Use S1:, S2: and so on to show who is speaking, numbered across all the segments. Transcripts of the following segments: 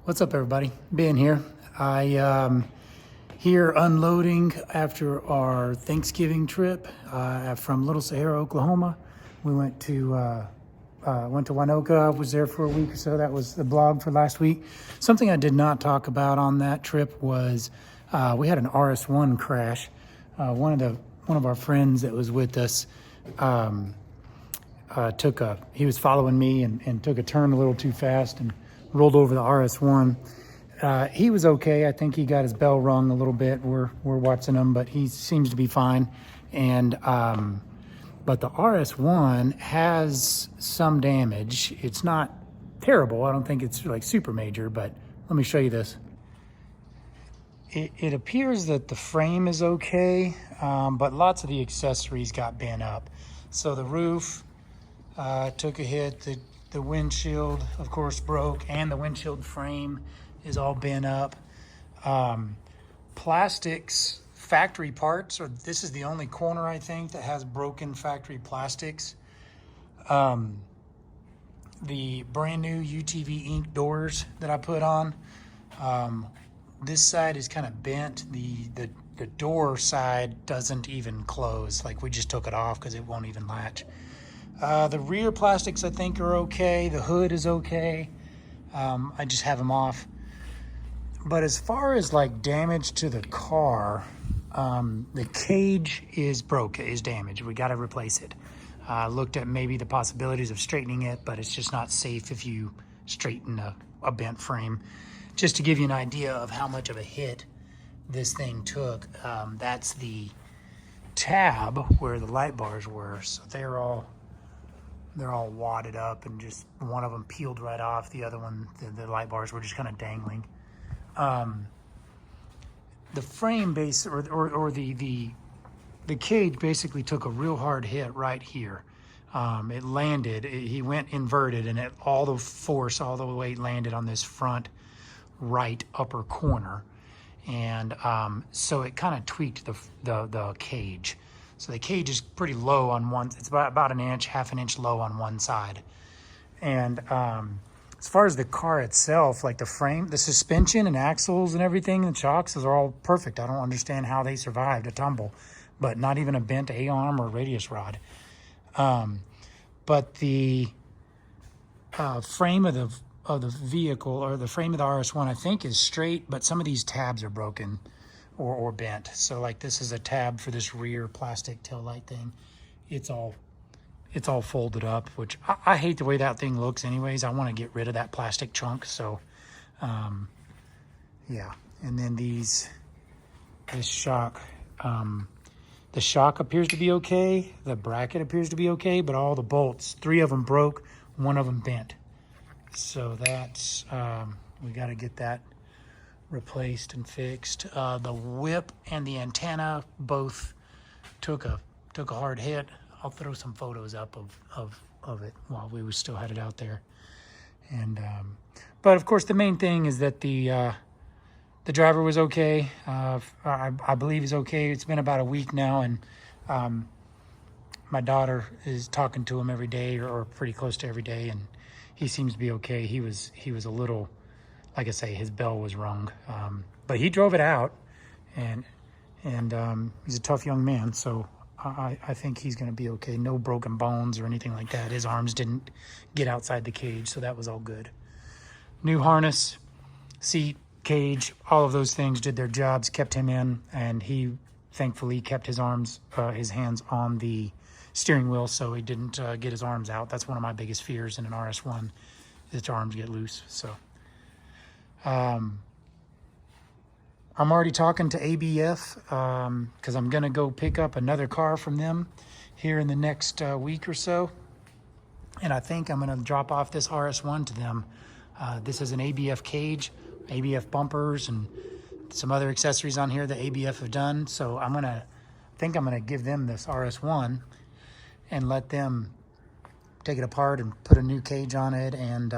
S1: What's up, everybody? Ben here. I here unloading after our Thanksgiving trip from Little Sahara, Oklahoma. We went to Winoka. I was there for a week or so. That was the blog for last week. Something I did not talk about on that trip was we had an RS1 crash. One of our friends that was with us he was following me and took a turn a little too fast and rolled over the RS1. He was okay. I think he got his bell rung a little bit. We're watching him, but he seems to be fine. And but the RS1 has some damage. It's not terrible. I don't think it's like super major, but let me show you this. It appears that the frame is okay, but lots of the accessories got bent up. So the roof took a hit. The windshield, of course, broke, and the windshield frame is all bent up. Plastics, factory parts, or this is the only corner, I think, that has broken factory plastics. The brand new UTV ink doors that I put on, this side is kind of bent. The door side doesn't even close. Like, we just took it off because it won't even latch. The rear plastics, I think, are okay. The hood is okay. I just have them off. But as far as like damage to the car, the cage is damaged. We got to replace it. Looked at maybe the possibilities of straightening it, but it's just not safe if you straighten a bent frame. Just to give you an idea of how much of a hit this thing took, that's the tab where the light bars were. So they're all wadded up, and just one of them peeled right off. The other one, the light bars were just kind of dangling. The frame base or the cage basically took a real hard hit right here. It landed, he went inverted, and all the force, all the weight landed on this front right upper corner. And so it kind of tweaked the cage. So the cage is pretty low on one. It's about an inch, half an inch low on one side. And as far as the car itself, like the frame, the suspension and axles and everything, the shocks, those are all perfect. I don't understand how they survived a tumble, but not even a bent A-arm or radius rod. But the frame of the vehicle, or the frame of the RS1, I think is straight, but some of these tabs are broken or bent. So like, this is a tab for this rear plastic taillight thing. It's all folded up, which I hate the way that thing looks anyways. I want to get rid of that plastic chunk. So yeah. And then this shock, the shock appears to be okay. The bracket appears to be okay, but all the bolts, 3 of them broke, 1 of them bent. So that's, we got to get that replaced and fixed. The whip and the antenna both took a hard hit. I'll throw some photos up of it while we were still headed out there. And but of course, the main thing is that the driver was okay. I believe he's okay. It's been about a week now, and my daughter is talking to him every day, or pretty close to every day, and he seems to be okay. He was a little, like I say, his bell was rung, but he drove it out, and he's a tough young man, so I think he's going to be okay. No broken bones or anything like that. His arms didn't get outside the cage, so that was all good. New harness, seat, cage, all of those things did their jobs, kept him in, and he thankfully kept his hands on the steering wheel, so he didn't get his arms out. That's one of my biggest fears in an RS1, is its arms get loose. So I'm already talking to ABF because I'm gonna go pick up another car from them here in the next week or so, and I think I'm gonna drop off this RS1 to them. This is an ABF cage, ABF bumpers, and some other accessories on here that ABF have done. So I'm gonna give them this RS1 and let them take it apart and put a new cage on it. And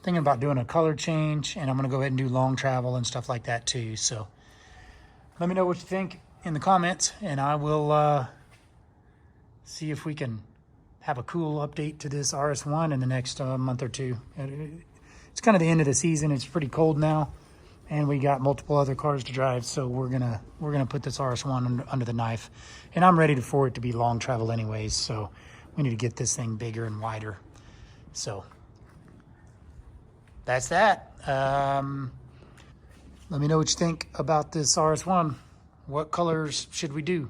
S1: thinking about doing a color change, and I'm gonna go ahead and do long travel and stuff like that too. So let me know what you think in the comments, and I will see if we can have a cool update to this RS1 in the next month or two. it's kind of the end of the season. It's pretty cold now, and we got multiple other cars to drive. So we're gonna put this RS1 under the knife, and I'm ready for it to be long travel anyways. So we need to get this thing bigger and wider. So that's that. Let me know what you think about this RS1. What colors should we do?